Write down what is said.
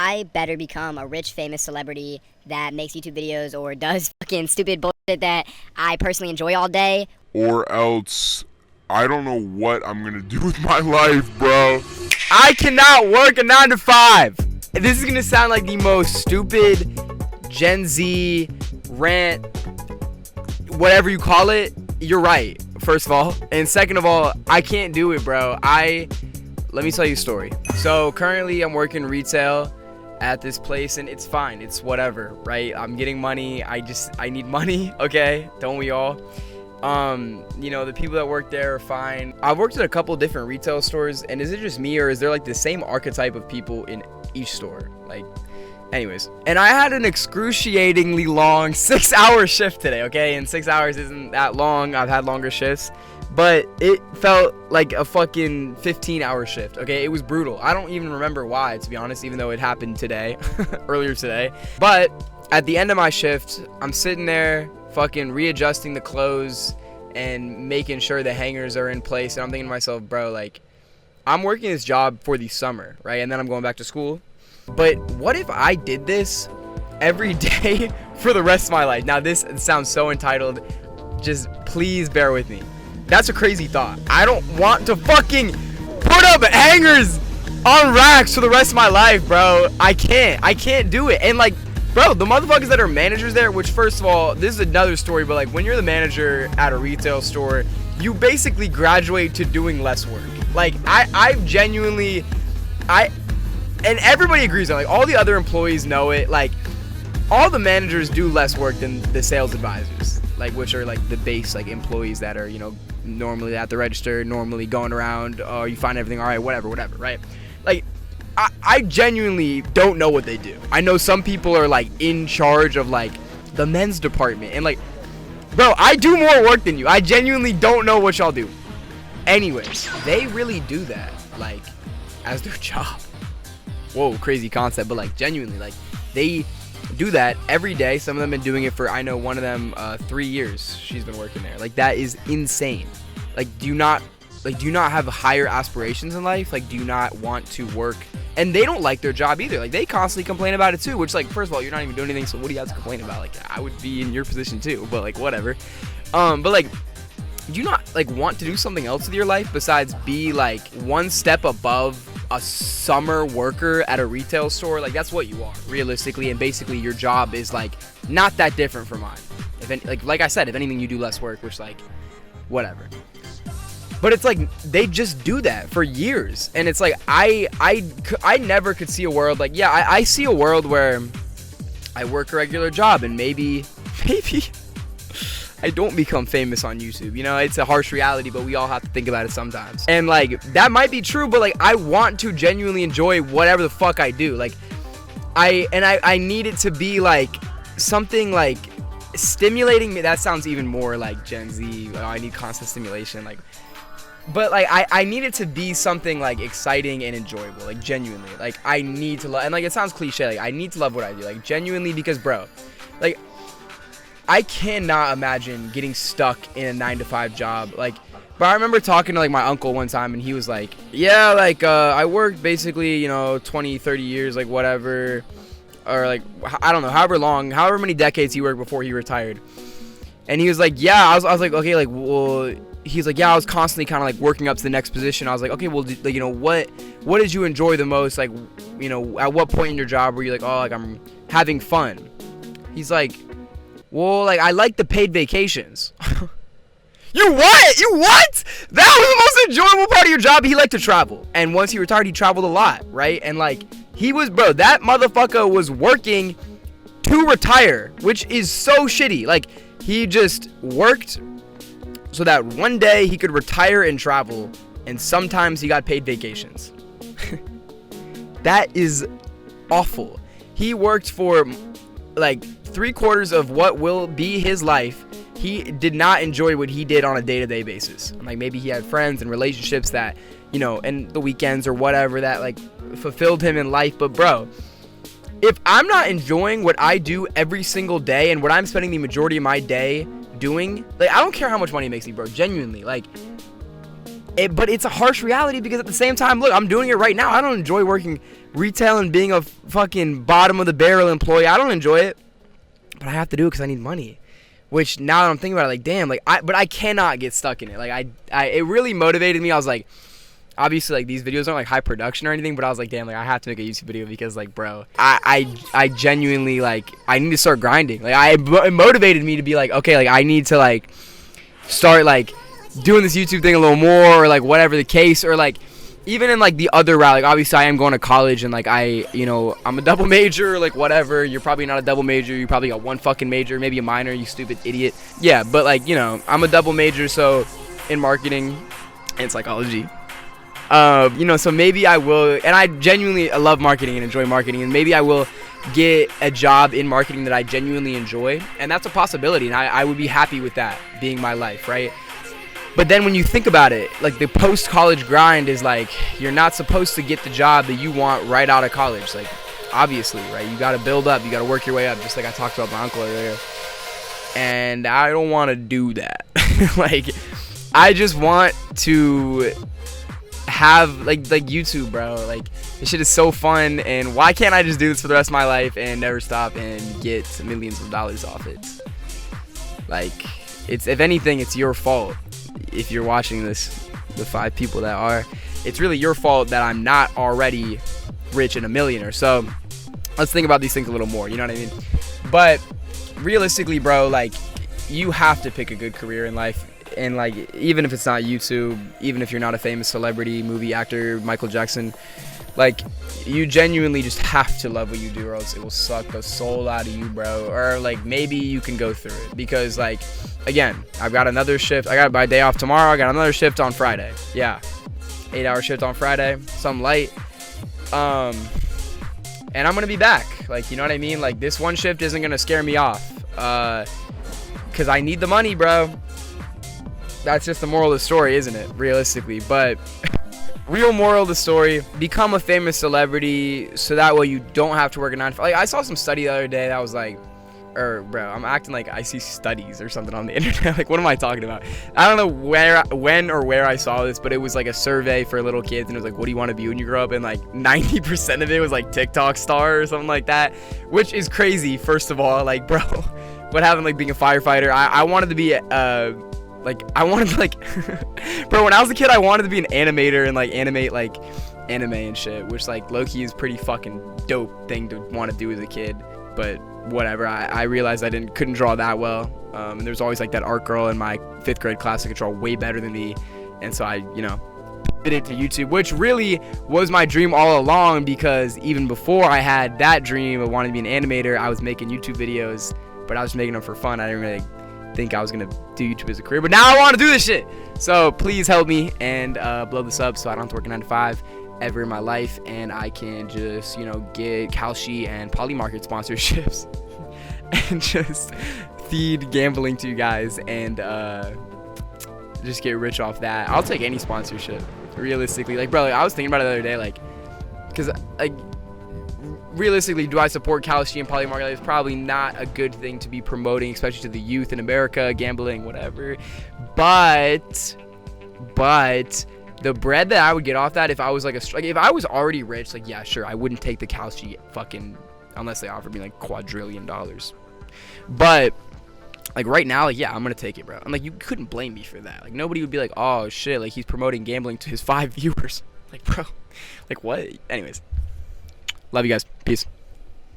I better become a rich, famous celebrity that makes YouTube videos or does fucking stupid bullshit that I personally enjoy all day. Or else, I don't know what I'm gonna do with my life, bro. I cannot work a 9 to 5. This is gonna sound like the most stupid Gen Z rant, whatever you call it. You're right, first of all. And second of all, I can't do it, bro. Let me tell you a story. So currently I'm working retail at this place and it's fine. It's whatever, right? I'm getting money. I need money, okay? Don't we all? The people that work there are fine. I've worked at a couple different retail stores, and is it just me, or is there like the same archetype of people in each store? Like, anyways. And I had an excruciatingly long 6-hour shift today, okay? And 6 hours isn't that long. I've had longer shifts, but it felt like a fucking 15-hour shift, okay? It was brutal. I don't even remember why, to be honest, even though it happened today, earlier today. But at the end of my shift, I'm sitting there fucking readjusting the clothes and making sure the hangers are in place, and I'm thinking to myself, bro, like, I'm working this job for the summer, right? And then I'm going back to school. But what if I did this every day for the rest of my life? Now, this sounds so entitled. Just please bear with me. That's a crazy thought. I don't want to fucking put up hangers on racks for the rest of my life, bro. I can't do it. And like, bro, the motherfuckers that are managers there, which first of all, this is another story, but like when you're the manager at a retail store, you basically graduate to doing less work. Like I've genuinely, and everybody agrees on it, like all the other employees know it, like all the managers do less work than the sales advisors, like which are like the base like employees that are, normally at the register, normally going around, oh, you find everything, all right, whatever, right? Like, I genuinely don't know what they do. I know some people are like in charge of like the men's department, and like, bro, I do more work than you. I genuinely don't know what y'all do. Anyways, they really do that like as their job. Whoa, crazy concept, but like genuinely, like they do that every day. Some of them have been doing it for, I know one of them 3 years she's been working there. Like that is insane. Like do you not have higher aspirations in life? Like do you not want to work? And they don't like their job either. Like they constantly complain about it too, which like, first of all, you're not even doing anything, so what do you have to complain about? Like I would be in your position too, but like whatever. But like, do you not like want to do something else with your life besides be like one step above a summer worker at a retail store? Like that's what you are realistically, and basically your job is like not that different from mine. If any, like I said, if anything, you do less work, which like whatever. But it's like they just do that for years, and it's like I never could see a world like, yeah, I see a world where I work a regular job and maybe I don't become famous on YouTube. It's a harsh reality, but we all have to think about it sometimes. And like that might be true, but like I want to genuinely enjoy whatever the fuck I do. Like I need it to be like something like stimulating me. That sounds even more like Gen Z. I need constant stimulation, like. But like I need it to be something like exciting and enjoyable, like genuinely. Like I need to love, and like it sounds cliche, like I need to love what I do, like genuinely, because bro, like I cannot imagine getting stuck in a 9 to 5 job. Like, but I remember talking to like my uncle one time, and he was like, yeah, like I worked basically 20, 30 years, like whatever, or like I don't know, however many decades he worked before he retired. And he was like, yeah, I was like, okay, like, well, he's like, yeah, I was constantly kind of like working up to the next position. I was like, okay, well, like, what did you enjoy the most? Like, at what point in your job were you like, oh, like I'm having fun? He's like, well, like I like the paid vacations. You what? That was the most enjoyable part of your job. He liked to travel, and once he retired, he traveled a lot, right? And like that motherfucker was working to retire, which is so shitty. Like he just worked so that one day he could retire and travel, and sometimes he got paid vacations. That is awful. He worked for like 3/4 of what will be his life. He did not enjoy what he did on a day-to-day basis. Like maybe he had friends and relationships that, and the weekends or whatever that like fulfilled him in life. But bro, if I'm not enjoying what I do every single day and what I'm spending the majority of my day doing, like I don't care how much money it makes me, bro, genuinely, like but it's a harsh reality, because at the same time, look, I'm doing it right now. I don't enjoy working retail and being a fucking bottom of the barrel employee. I don't enjoy it, but I have to do it because I need money. Which now that I'm thinking about it, like, damn, like, but I cannot get stuck in it. Like, it really motivated me. I was like, obviously, like, these videos aren't like high production or anything, but I was like, damn, like, I have to make a YouTube video because, like, bro, I genuinely, like, I need to start grinding. Like, it motivated me to be like, okay, like, I need to, like, start, like, doing this YouTube thing a little more, or, like, whatever the case, or, like, even in, like, the other route, like, obviously I am going to college, and, like, I'm a double major, like, whatever. You're probably not a double major. You probably got one fucking major, maybe a minor, you stupid idiot. Yeah, but, like, I'm a double major, so in marketing and psychology. So maybe I will, and I genuinely love marketing and enjoy marketing, and maybe I will get a job in marketing that I genuinely enjoy, and that's a possibility, and I would be happy with that being my life, right? But then when you think about it, like, the post-college grind is like, you're not supposed to get the job that you want right out of college. Like, obviously, right? You got to build up. You got to work your way up, just like I talked about my uncle earlier. And I don't want to do that. Like, I just want to have, like YouTube, bro. Like, this shit is so fun, and why can't I just do this for the rest of my life and never stop and get millions of dollars off it? Like, if anything, it's your fault. If you're watching this, the 5 people that are, it's really your fault that I'm not already rich and a millionaire. So let's think about these things a little more, you know what I mean? But realistically, bro, like, you have to pick a good career in life. And, like, even if it's not YouTube, even if you're not a famous celebrity, movie actor, Michael Jackson, like, you genuinely just have to love what you do, or else it will suck the soul out of you, bro. Or, like, maybe you can go through it, because, like, again, I've got another shift. I got my day off tomorrow. I got another shift on Friday. Yeah, 8-hour shift on Friday, some light. And I'm gonna be back. Like, you know what I mean? Like, this one shift isn't gonna scare me off, because I need the money, bro. That's just the moral of the story, isn't it? Realistically, but real moral of the story: become a famous celebrity, so that way you don't have to work a 9 to 5. Like, I saw some study the other day that was like, bro, I'm acting like I see studies or something on the internet. Like, what am I talking about? I don't know when or where I saw this, but it was like a survey for little kids, and it was like, what do you want to be when you grow up? And like 90% of it was like TikTok star or something like that, which is crazy. First of all, like, bro, what happened, like, being a firefighter? I wanted to be bro, when I was a kid, I wanted to be an animator and, like, animate, like, anime and shit, which, like, low-key is pretty fucking dope thing to want to do as a kid. But whatever, I realized I couldn't draw that well. And there's always, like, that art girl in my 5th grade class that could draw way better than me, and so I fit into YouTube, which really was my dream all along, because even before I had that dream of wanting to be an animator, I was making YouTube videos, but I was making them for fun. I didn't really think I was gonna do YouTube as a career, but now I want to do this shit. So please help me and blow this up, so I don't have to work a 9 to 5 ever in my life, and I can just get Kalshi and Polymarket sponsorships and just feed gambling to you guys, and just get rich off that. I'll take any sponsorship, realistically. Like, bro, like, I was thinking about it the other day, like, because, like, realistically, do I support Kalshi and Polymarket? It's probably not a good thing to be promoting, especially to the youth in America, gambling, whatever. But the bread that I would get off that, if I was like if I was already rich, like, yeah, sure, I wouldn't take the Kalshi fucking, unless they offered me like $quadrillion. But like right now, like, yeah, I'm gonna take it, bro. I'm like, you couldn't blame me for that. Like, nobody would be like, oh shit, like, he's promoting gambling to his 5 viewers. Like, bro, like, what? Anyways. Love you guys. Peace.